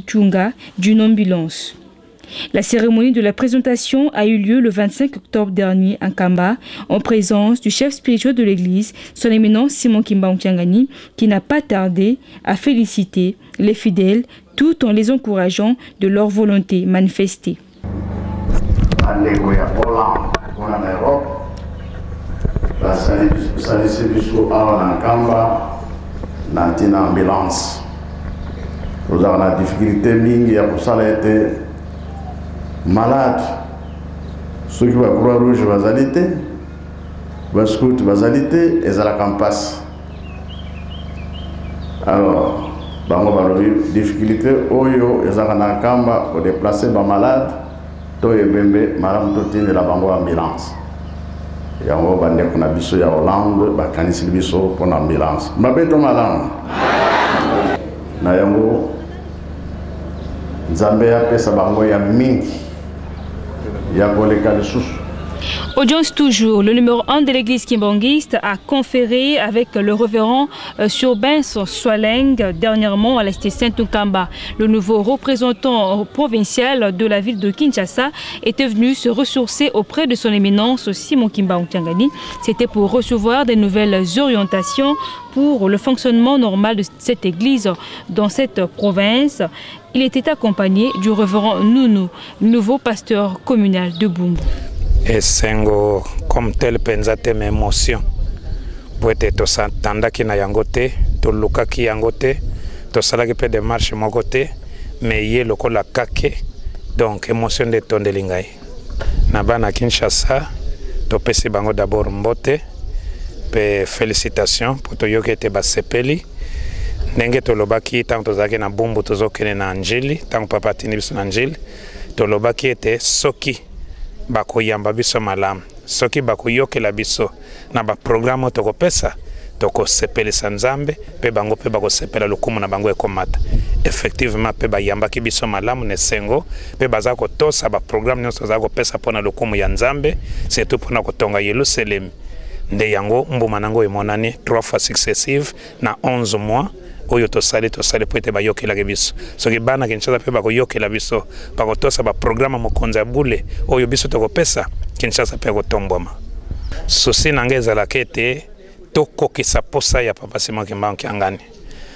Muchunga d'une ambulance. La cérémonie de la présentation a eu lieu le 25 octobre dernier à Kamba, en présence du chef spirituel de l'église, son éminence Simon Kimba Ontiangani, qui n'a pas tardé à féliciter les fidèles tout en les encourageant de leur volonté manifestée. Nous avons la difficulté mingi pour ça été malade. Ceux qui vont croire rouge bazalité, bascout bazalité et à la campasse. Alors, bango balobi difficulté oyo ezaka kamba pour déplacer ba malade to ebembe maram to tine la bango ambulance. Yango bande kuna biso ya Hollande bakanisi biso pour ambulance. Mabeto malam. Na yango Nzambe ya pesa bango ya mingi ya koleka lisusu. Audience toujours, le numéro 1 de l'église kimbanguiste a conféré avec le révérend Surbain Swaleng dernièrement à la cité Saint-Oukamba. Le nouveau représentant provincial de la ville de Kinshasa était venu se ressourcer auprès de son éminence Simon Kimba Ontiangani. C'était pour recevoir des nouvelles orientations pour le fonctionnement normal de cette église dans cette province. Il était accompagné du révérend Nounou, nouveau pasteur communal de Bumbu. Et sengo comme tel penzate mes émotions pour être to santanda ki na yangote to luka ki yangote to salaki pe de marche mon côté mais yé lokola kake donc émotion de ton de lingai na bana Kinshasa to pesi bango d'abord mbote pe félicitations pour to yoke te basepeli ndenge to lobaki tant to zaki na Bumbu to zokene na Anjili tant papa tini biso na Anjili to lobaki ete soki bako yamba biso malamu soki bako yokela biso na ba programme toko pesa toko sepelisa Nzambe pe bango pe bako sepela lokumu na bango ekomata effectivement pe ba yamba ki biso malamu ne sengo pe bazako tosa ba programme nyonso zako pesa pona lokumu ya Nzambe surtout pona kotonga Yerusalem nde yango mbuma nango emonani 3 fois successive na 11 mois oyo tosali po ete bayokelaka biso soki bana Kinshasa pe bakoyokela biso bakotosa baprograme mokonzi ya bule oyo biso tokopesa Kinshasa pe kotombwama susi na ngai ezalaka ete tokokisa posa ya papa Simon Kimba Ontiangani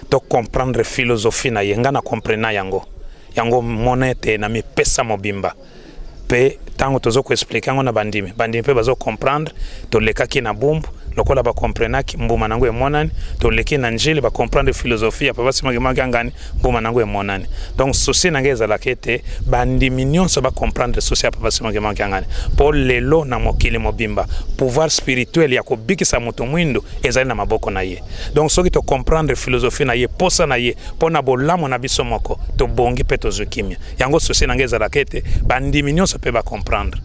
tocomprendre philosophie na ye nga na comprena yango mona ete na mipesa mobimba pe tango tozokoexplike yango na bandimi pe bazocomprendre tolekaki na Bumbu lokola ba comprenaki mbuma nango emonani to leki na Njili ba comprendre philosophie ya papa Simon Kimba Ontiangani mbuma nango emonani donc souci nangeza la kete bandi mignon so ba comprendre souci ya papa Simon Kimba Ontiangani pour lelo na mokili mobimba pouvoir spirituel ya kobikisa moto mwindo ezali na maboko na ye donc soki to comprendre philosophie na ye posa na ye pona bolamo na biso moko to bongi pe to zukimia yango souci nangeza la kete bandi mignon so pe ba comprendre.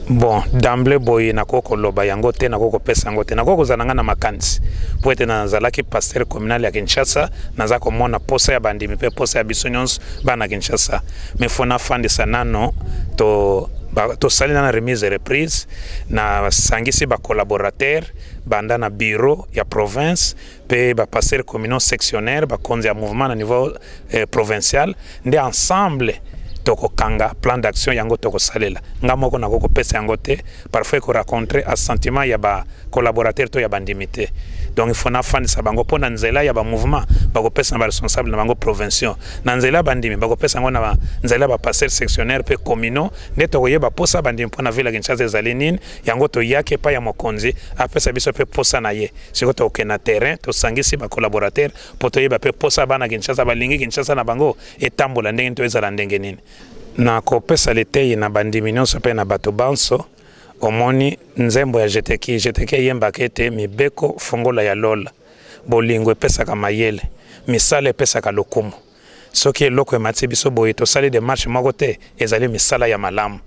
Bon, d'emblée boy na koko loba yango te na koko pesa yango te na koko zananga na makansi po ete na zalaki pasteur communal ya Kinshasa na za komona posa ya bandimi pe posa ya biso nyonso bana Kinshasa mais fona fandisa nano to sali na remise reprise na sangisi ba collaborateur banda na bureau ya province pe ba pasteur communal sectionnaire ba konzi ya mouvement na niveau provincial nde ensemble toko kanga plan d'action yango toko salela ngamoko na koko pesa yango te parfois ko rencontrer assentiment ya ba collaborateur to ya bandimité donc il faut na fan sa bango pona nzela ya ba mouvement bako pesa na ba responsable na bango provincial na nzela bandimi bako pesa ngo na ba nzela ba passer sectionnaire pe communaux ne to yeba posa bandimi pona vila Kinshasa zalinine yango to yake pa ya mokonzi apesa biso pe posa na ye siko to okena terrain to sangisi ba collaborateur poto yeba pe posa bana Kinshasa balingi Kinshasa na bango etambola ndenge to ezala ndenge nini na kopesa letei na bandimi nyonso pe na bato banso omoni nzembo ya jeteki yemba kete mibeko fongola ya lola bolingo epesaka mayele misala epesaka lokumu soki eloko emati biso boye tosali demarche moko te ezali misala ya malamu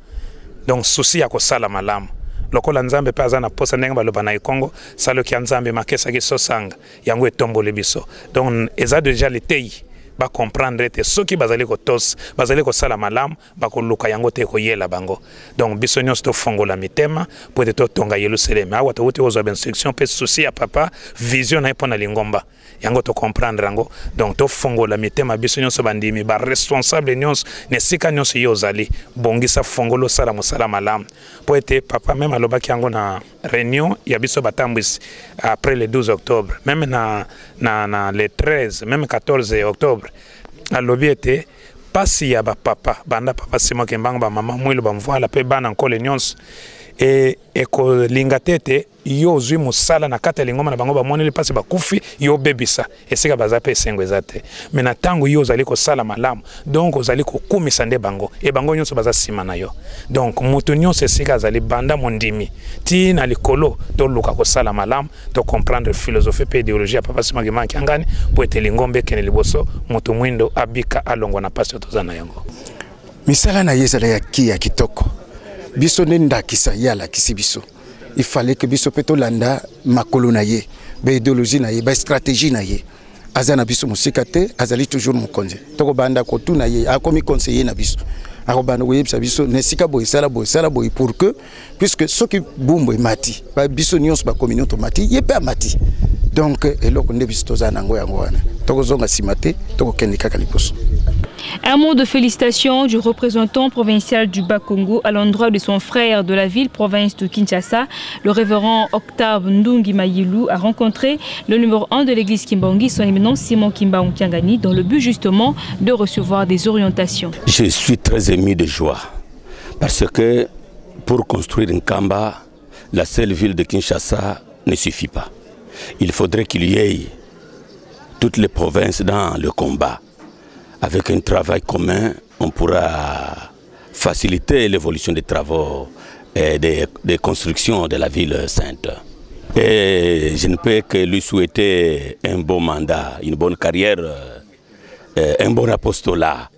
donc souci ya kosala malamu lokola Nzambe pe aza na posa ndenge baloba na Kongo saloki ya Nzambe makesaki sosanga yango etombole biso donc eza déjà letei ba comprendre te soki bazali ko tos bazali ko sala malamu ba ko luka yango te ko yela bango donc biso nyonso to fongola mitema po to tonga Yerusalem awa to wuti ozo instruction pe souci ya papa vision na ipona lingomba yango to comprendre yango donc to fongola mitema biso nyonso bandimi ba responsable nyonso ne sika nyonso yozali bongisa fongolo sala musala malamu po ete papa même alobaki yango na réunion ya biso batambwisi après le 12 octobre même na le 13 même 14 octobre alobi ete pasi ya papa banda papa Simon Kimbangu ba mama mwilo ba mvoala pe bana nkole nyonso eko linga tete yo zwi musala na kata lingoma na bango ba moneli pasi ba kufi yo bebisa esika bazape esengo ezate mena tango yo zali ko sala malamu donc ozali ko kumisa nde bango e bango nyonso baza sima na yo donc mutu nyonso esika zali banda mondimi ti na likolo to luka ko sala malamu to comprendre philosophie pe idéologie ya papa Simon Kimbangu Kiangani po ete lingombe kene liboso mutu mwindo abika alongo na pasi tozana yango misala na yezala ya kia kitoko biso nenda kisa yala kisibiso il fallait que biso peto landa makolo na ye ba idéologie na ye ba stratégie na ye azana biso musikate azali toujours mukonze toko banda ko tuna ye akomi conseiller na biso akobanda koyebisa biso nesika boy sala boy pour que puisque soki bumbo emati ba biso nyonso ba communauté mati ye pe mati donc eloko nde biso tozana ngo yango wana toko zonga simate toko kendika kaliposo. Un mot de félicitations du représentant provincial du Bas-Congo à l'endroit de son frère de la ville, province de Kinshasa. Le révérend Octave Ndungi Mayilou a rencontré le numéro 1 de l'église Kimbangi, son éminence Simon Kimbangu Kiangani, dans le but justement de recevoir des orientations. Je suis très ému de joie parce que pour construire une Kamba, la seule ville de Kinshasa ne suffit pas. Il faudrait qu'il y ait toutes les provinces dans le combat. Avec un travail commun, on pourra faciliter l'évolution des travaux et des constructions de la ville sainte. Et je ne peux que lui souhaiter un bon mandat, une bonne carrière, un bon apostolat.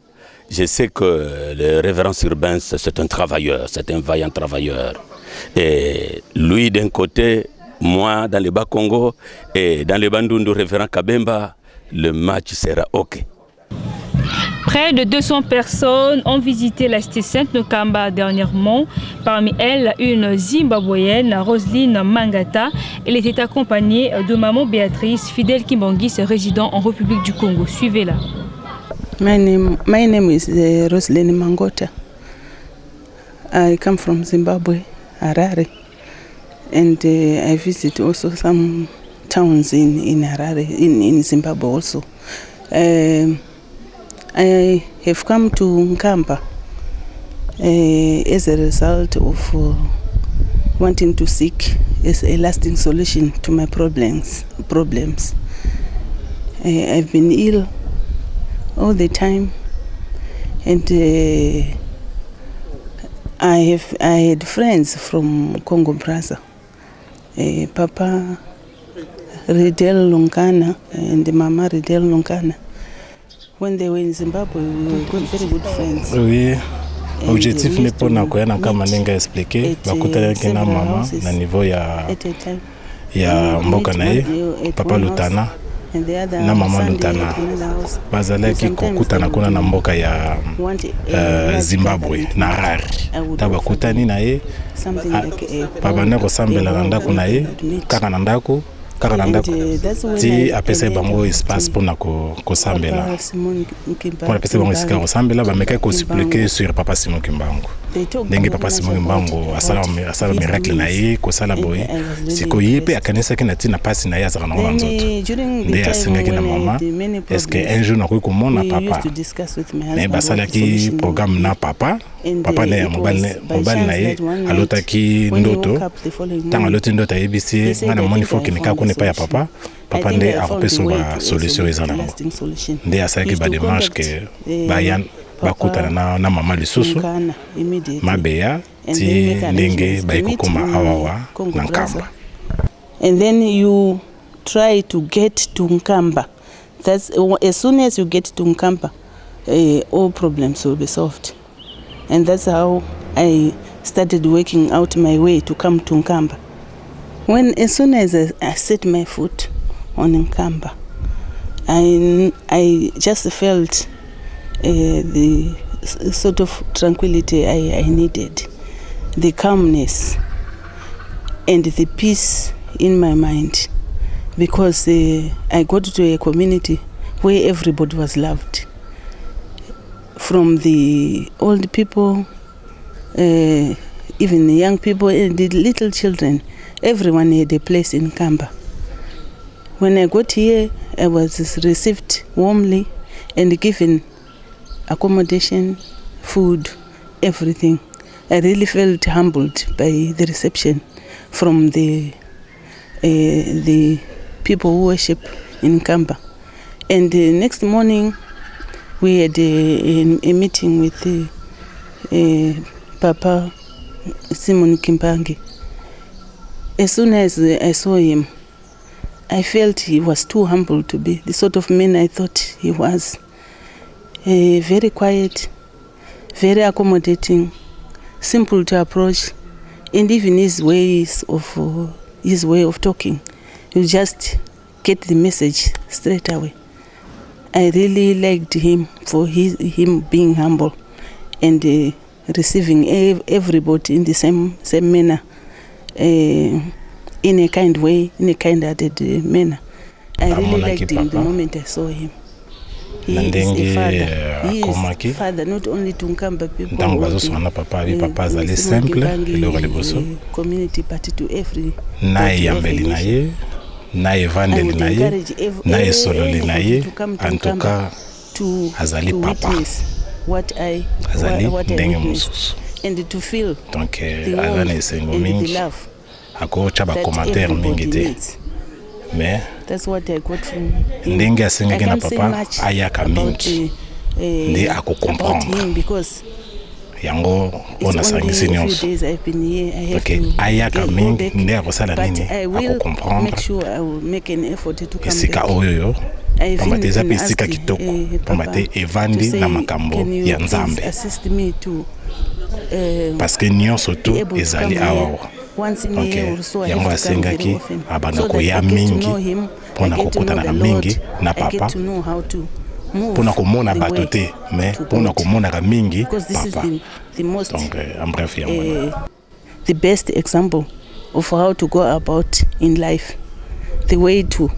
Je sais que le révérend Sirbens, c'est un travailleur, c'est un vaillant travailleur. Et lui d'un côté, moi dans le Bas-Congo et dans le Bandundu révérend Kabemba, le match sera OK. Près de 200 personnes ont visité la cité Sainte-Nkamba dernièrement. Parmi elles, une Zimbabwéenne, Roselyne Mangata. Elle était accompagnée de maman Béatrice, fidèle Kimbangis, résident en République du Congo. Suivez-la. My name is Roselyne Mangata. I come from Zimbabwe, Harare. And I visit also some towns in Harare, in Zimbabwe also. I have come to Nkamba as a result of wanting to seek a lasting solution to my problems. I've been ill all the time, and I had friends from Congo Brazza, Papa Ridel Lungana and Mama Ridel Lungana. When they were in Zimbabwe, we were very good friends. Oui, objectif n'est pas na koyana kama ninga expliquer bakutana kina mama na niveau ya mboka naye papa Lutana na mama Lutana bazalaki kokutana kuna na mboka ya Zimbabwe na Harare tabakutani naye papa ndako sambela na ndako naye kaka na ndako ti apesa bango espace pour ko sambela pour apesa bango esika ko sambela ba meka ko expliquer sur papa Simon Kimbangu ndenge papa Simon Kimbangu asala miracle na ye ko sala boy siko yepe akanisa kina tina pasi na ya zaka na nzoto nde asinga kina mama est-ce que un jour na ko komona papa mais basala ki programme na papa ne ya mobile na ye alotaki ndoto tanga loti ndoto ABC ngana moni foki nika ko ne pa ya papa nde akopeso ba solution ezana ngo nde asaki ba démarche que bayan bakutana na mama lisusu mabeya ti ndenge baikokoma awawa na Nkamba. And then you try to get to Nkamba. That's as soon as you get to Nkamba, all problems will be solved. And that's how I started working out my way to come to Nkamba. As soon as I set my foot on Nkamba, I just felt the sort of tranquility I needed, the calmness and the peace in my mind, because I got to a community where everybody was loved, from the old people, even the young people and the little children. Everyone had a place in Kamba. When I got here, I was received warmly and given accommodation, food, everything. I really felt humbled by the reception from the people who worship in Kamba. And the next morning, we had a meeting with Papa Simon Kimbangi. As soon as I saw him, I felt he was too humble to be the sort of man I thought he was. Very quiet, very accommodating, simple to approach, and even his way of talking, you just get the message straight away. I really liked him for him being humble and receiving everybody in the same manner, in a kind way, in a kind-hearted manner. I really liked him the moment I saw him. He is a father. He is father not only to Nkamba people, community, but to every nation. Na evangeli na ye, na esololi na ye, en tout cas, azali papa, azali ndenge mususu. Donc, azali esengo mingi, ako chaba commentaire mingi te. Mais, ndenge asengeki na papa, ayaka mingi, nde ako comprendre. Yango ona sangisi nyonso. Ok, ayaka mingi nde akosala nini ako comprendre esika oyo pamba te eza mpe esika kitoko pamba te evandi na makambo ya Nzambe, parce que nyonso tu ezali awa. Ok, yango asengaki abanda koya mingi mpona kokotanaka mingi na papa, mpona komona bato te, mais mpona komonaka mingi papa. Donc, en bref, the best example of how to go about in life, the way to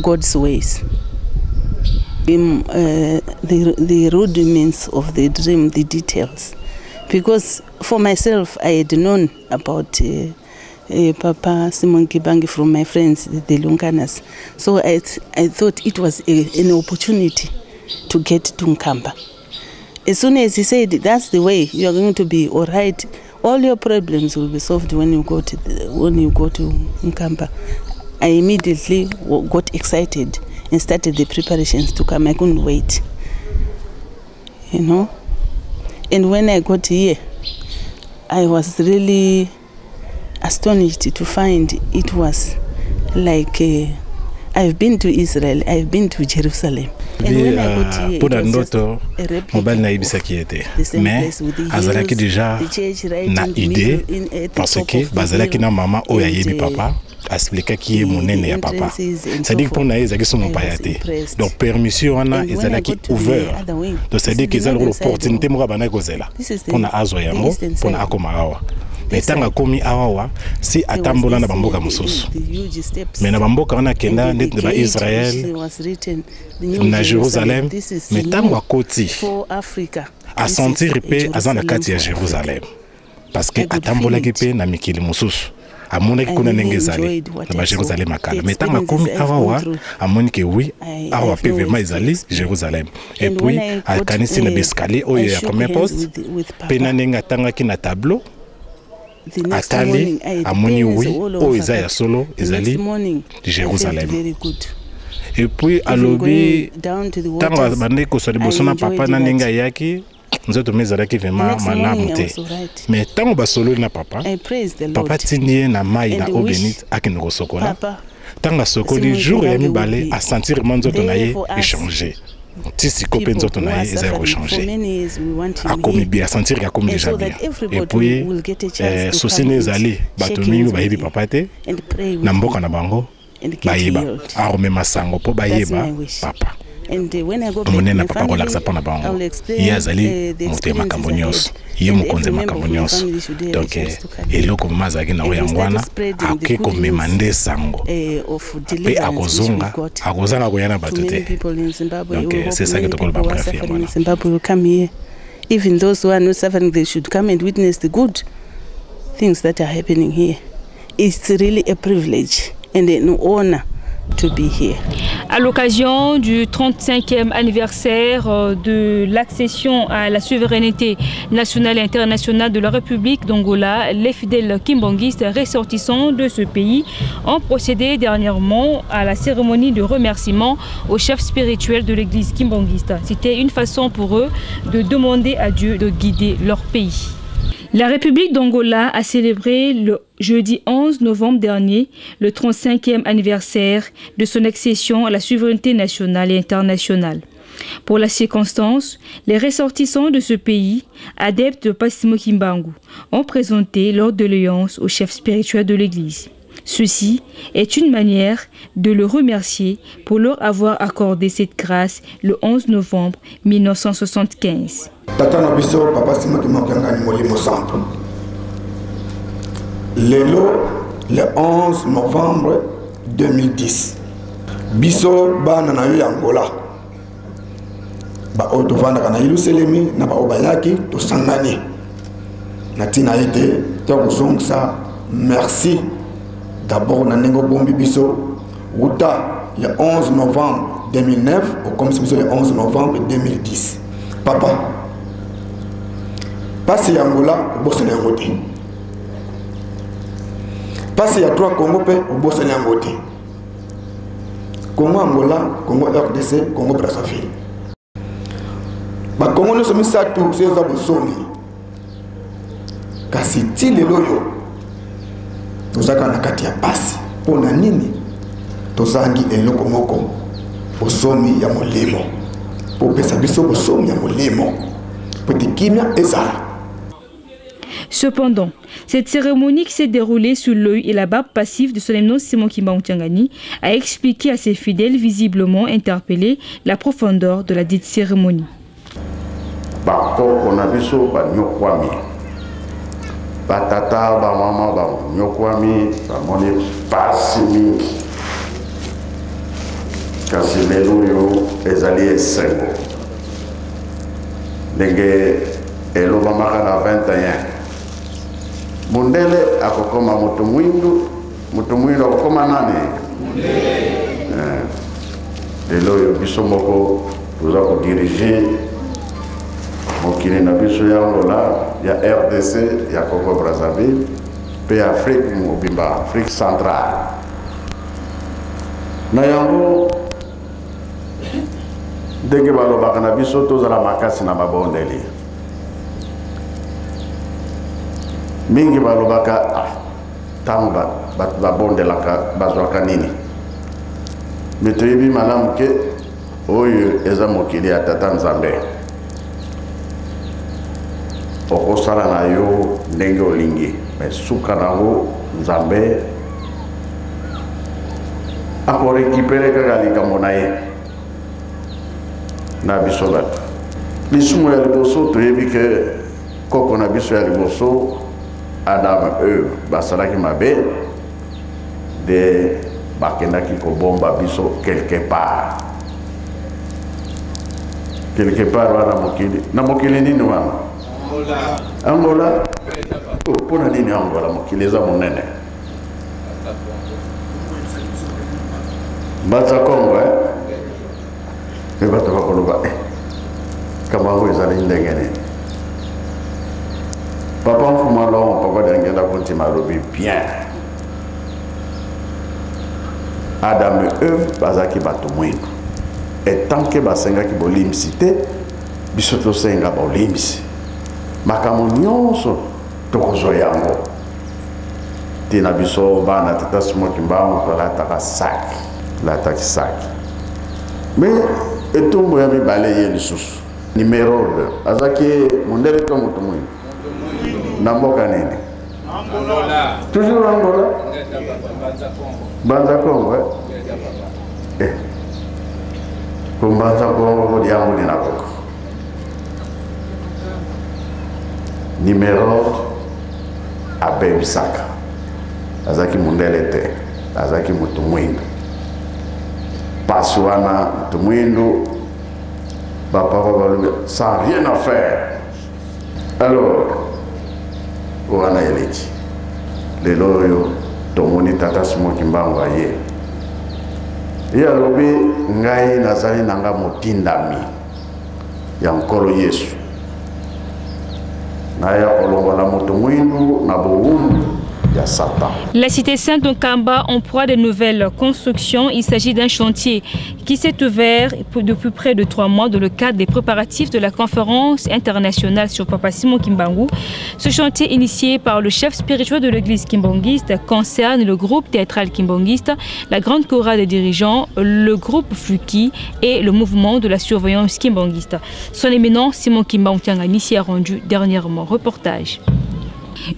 God's ways. The rudiments of the dream, the details. Because for myself, I had known about Papa Simon Kimbangi from my friends, the Lunganas. So I thought it was an opportunity to get to Nkamba. As soon as he said, that's the way, you are going to be all right, all your problems will be solved when you go to Nkamba. I immediately got excited and started the preparations to come. I couldn't wait, you know. And when I got here, I was really astonished to find it was like I've been to Israel, I've been to Jerusalem. Pona ndoto mobile na ibisaki ete, mais azalaki déjà na idée parce que bazalaki na mama oya yebi papa expliquer qui est monene ya papa. C'est-à-dire pour na ezaki son paya te. Donc permission wana ezalaki ouvert. Donc c'est-à-dire qu'ils ont l'opportunité mo bana kozela. Pona azwa yango, pona akoma awa. Mais tanga komi awa si atambola na bamboka mususu. Mais na bamboka wana kenda net ba Israël na Jérusalem, mais tanga koti a sentir pe azana kati ya Jérusalem. Parce que atambola ki na mikili mususu. Amonaki kuna nenge zali na ba Jérusalem akala. Mais tanga komi awa amoni ke oui awa pe vraiment ezali Jérusalem. Et puis akanisi na escalier oyo ya premier poste pe na nenga tanga ki na tableau atali amoni oui o eza ya solo ezali Jérusalem. Et puis alobi tanga bande ko so liboso na papa na nenga yaki nzoto mezalaki vraiment malamu te. Mais tango basolo na papa papa tindie na mai na eau bénite akino sokola tanga sokoli jour ya mibale a sentir nzoto na ye échanger. Si copain nzoto na ye eza rechanger akomi bien sentir ka komi déjà bien. Et puis souci nezali bato mingi bayebi papa te na mboka na bango and get healed. That's my wish. And when I go back to my family, I will explain the experiences I had. And every member of my family should have a chance to come here. And we started spreading the good news of deliverance which we got to many people in Zimbabwe. We hope many people who are suffering in Zimbabwe will come here. Even those who are not suffering, they should come and witness the good things that are happening here. It's really a privilege and an honor to be here. À l'occasion du 35e anniversaire de l'accession à la souveraineté nationale et internationale de la République d'Angola, les fidèles kimbongistes ressortissants de ce pays ont procédé dernièrement à la cérémonie de remerciement au chef spirituel de l'église kimbongiste. C'était une façon pour eux de demander à Dieu de guider leur pays. La République d'Angola a célébré le jeudi 11 novembre dernier le 35e anniversaire de son accession à la souveraineté nationale et internationale. Pour la circonstance, les ressortissants de ce pays, adeptes de Passimo Kimbangu, ont présenté leur doléance au chef spirituel de l'Église. Ceci est une manière de le remercier pour leur avoir accordé cette grâce le 11 novembre 1975. Tata na biso papa Sima Kimokanga ni molimo centre. Le 11 novembre 2010. Biso bana na yo Angola. Ba o tovanda kana Yerusalemi na ba obayaki to sangani. Na tina ete to kusongsa merci d'abord na nengo bombi biso wuta le 11 novembre 2009 ou comme si le 11 novembre 2010. Papa Passi Angola, au Bosnie Angote. Passi à 3 Congo, au Bosnie Angote. Congo Angola, Congo RDC, Congo Brazzaville. Ba Congo nous sommes ça tous ces hommes soni. Kasi ti le loyo. Tozaka na kati ya pasi. Pona nini? Tozangi eloko moko. Bosomi ya molimo. Po pesa biso bosomi ya molimo. Petit kimia ezala. Cependant, cette cérémonie qui s'est déroulée sous l'œil et la barbe passive de son éminence Simon Kimbangu Tiangani a expliqué à ses fidèles visiblement interpellés la profondeur de la dite cérémonie. Batata, ba mama, ba nyokwami, ba moni pasimi, kasimelu yo ezali esengo. Ndenge elo bamaka na 21. Mundele akokoma mutumwindu akokoma nani? Lelo yo biso moko tuza ko diriger mokili na biso ya Angola, ya RDC, ya Congo Brazzaville, pe Afrique mobimba, Afrique centrale. Na yango ndenge balobaka na biso tozala makasi na mabondeli. Mingi balobaka tango babondelaka bazwaka nini. Metoyebi malamu ke oyo eza mokili ya Tata Nzambe. Okosala na yo ndenge olingi. Mais suka nango Nzambe akorekipere kaka likambo na ye na biso bato. Lisumu ya liboso toyebi ke koko na biso ya liboso Adam basalaki mabe de bakendaki kobomba biso quelque part wana mokili na mokili nini wana Angola pona nini Angola mokili eza monene Baza Congo mais bato bakoloba kamango ezali ndenge nini Papa Mfumalon, papa d'Angela Kontimalobi, bien. Adam et Eve, bazaki batumwindu. Et tant que basenga ki bolimsite, bisoto senga bolimsi. Makamo nyonso tokozo yango. Tina biso bana Tata Simon Kimbangu ko la taka sac, la taki sac. Mais etombo ya mibale lisusu. Numéro 2. Azaki mundele to mutumwindu. Namboka nini Toujours Angola. Banza Congo, ouais. Comme Banza Congo, il y a un numéro à Bebisaka. Azaki Mundelete, Azaki Mutumwindo. Paswana Mutumwindo, papa, sans rien à faire. Alors, Oana Eleti, les loyaux, Tomoni Tata Smoki Mbangwa ye. Et alors, Ngai Nazari Nanga Motindami, Yankolo Yesu. Naya Olongola Mutumwindo, Naboum. La cité Saint-Nkamba emploie de nouvelles constructions. Il s'agit d'un chantier qui s'est ouvert depuis près de 3 mois dans le cadre des préparatifs de la conférence internationale sur Papa Simon Kimbangu. Ce chantier initié par le chef spirituel de l'église kimbangiste concerne le groupe théâtral kimbangiste, la grande chorale des dirigeants, le groupe Fluki et le mouvement de la surveillance kimbangiste. Son éminent Simon Kimbangu Tiangani s'y a rendu dernièrement. Reportage.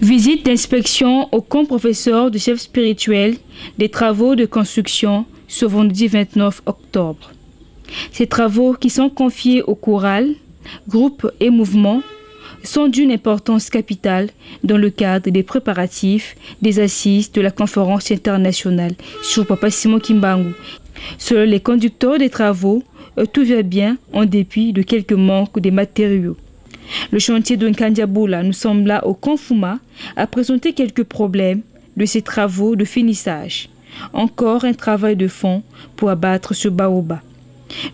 Visite d'inspection au camp professeur du chef spirituel des travaux de construction ce vendredi 29 octobre. Ces travaux qui sont confiés au choral, groupes et mouvements sont d'une importance capitale dans le cadre des préparatifs des assises de la conférence internationale sur Papa Simon Kimbangu. Selon les conducteurs des travaux, tout va bien en dépit de quelques manques de matériaux. Le chantier de Nkandiaboula, nous sommes là au Konfuma, a présenté quelques problèmes de ces travaux de finissage. Encore un travail de fond pour abattre ce baobab.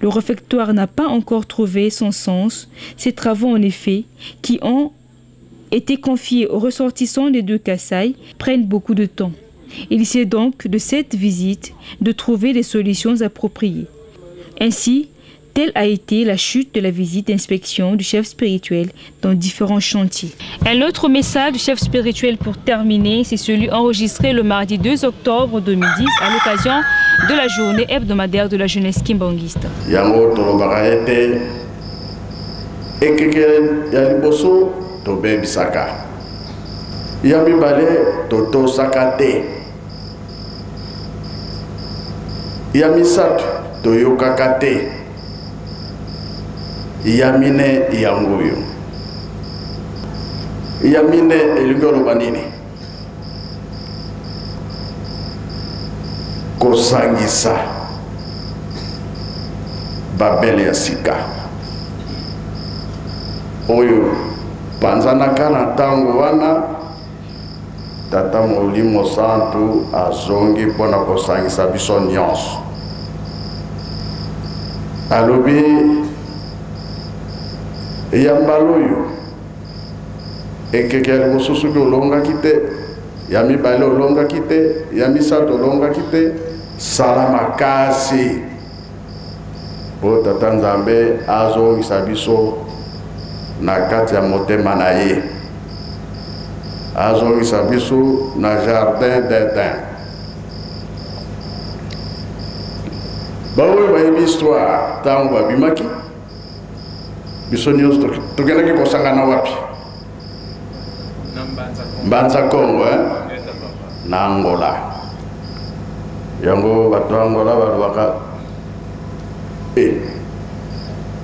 Le réfectoire n'a pas encore trouvé son sens. Ces travaux, en effet, qui ont été confiés aux ressortissants des 2 Kasaï, prennent beaucoup de temps. Il essaie donc de cette visite de trouver des solutions appropriées. Ainsi, telle a été la chute de la visite d'inspection du chef spirituel dans différents chantiers. Un autre message du chef spirituel pour terminer, c'est celui enregistré le mardi 2 octobre 2010 à l'occasion de la journée hebdomadaire de la jeunesse kimbangiste. Yango tolobaraete ekeke yaliboso tobe bisaka. Yami bale toto sakate. Yami satu toyokakate. Yamine yanguyo. Yamine elingolo banini. Kosangisa. Babel ya sika. Oyo panzana kana tango wana tata Molimo Santu azongi pona kosangisa biso nyonso. Alobi Yambaloyo ekeke mosusu ko longa kite yami bale longa kite yami sato longa kite salama kasi po tata Nzambe azo isabiso na kati ya motema na ye azo isabiso na jardin d'Eden. Bawe ba histoire tango babimaki bisonios tokendaki kosangana wapi Mbanza Congo na Angola yango bato Angola balobaka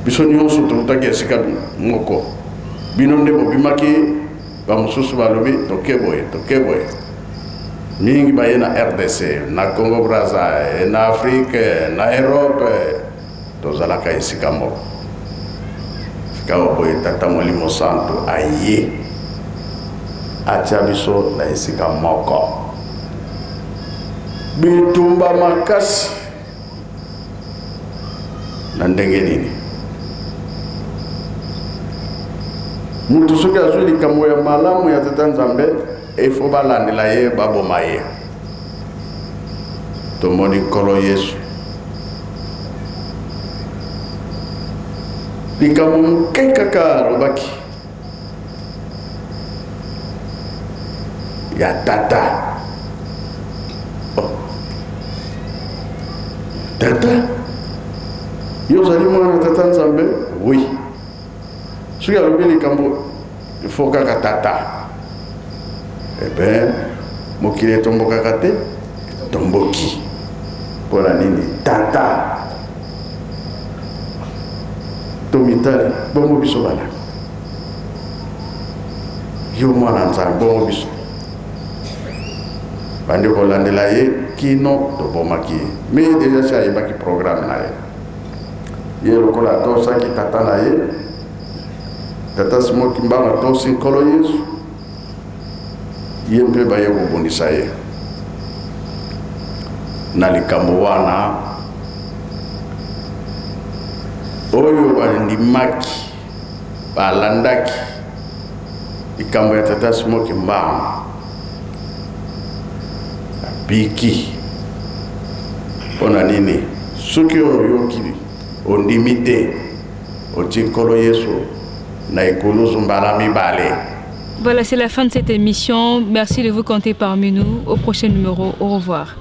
biso nyonso tokutaki esika moko bino nde bobimaki bamosusu balobi tokeboye mingi baye na RDC na Congo Brazza na Afrique na Europe tozalaka esika moko kawaboye tata Molimo Santu aye atia biso na esika moko bitumba makasi na ndenge nini mutu soki azwi likambo ya malamu ya tata Nzambe efo balandela ye baboma ye tomoni nkolo Yesu likambo moke kaka alobaki ya tata tata yo ozali mwana tata Nzambe oui soki alobi likambo ifo kaka tata Eh bien, mokili tombokaka te tomboki mpona nini tata tomitali bongo biso bana yo mwana nzambe bongo biso bandi kolandela ye kino tobomaki ye me deja si ayebaki programme na ye ye lokola atosaki tata na ye tata simoki mbanga tosi nkolo yesu ye mpe baye kobundisa ye na likambo wana oyo bandimaki balandaki likambo ya tata simoki mbanga biki mpona nini soki oyoki ondimi te oti nkolo yesu na ekuluzu mbala mibale. Voilà, c'est la fin de cette émission. Merci de vous compter parmi nous. Au prochain numéro. Au revoir.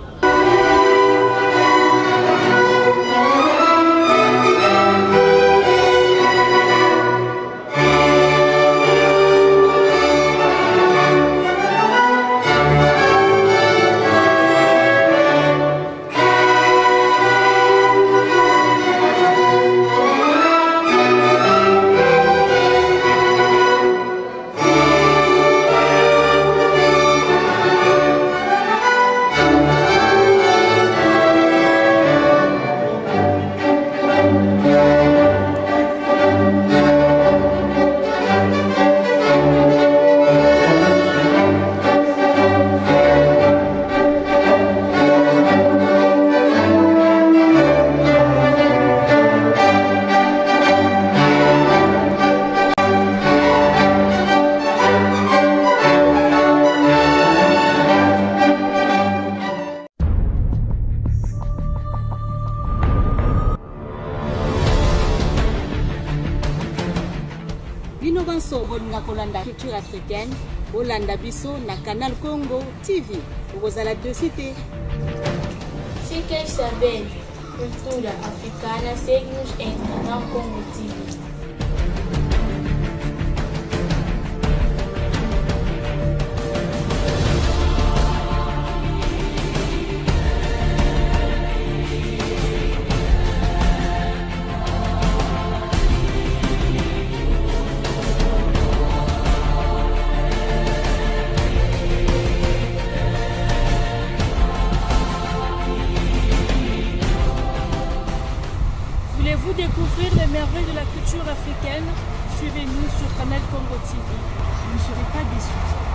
Kolanda culture africaine, Olanda Bisso na Canal Congo TV. Ozala de cité. Fiquem sabendo, cultura africana segue-nos em Canal Congo TV. Voulez-vous découvrir les merveilles de la culture africaine? Suivez-nous sur Canal Congo TV. Vous ne serez pas déçus.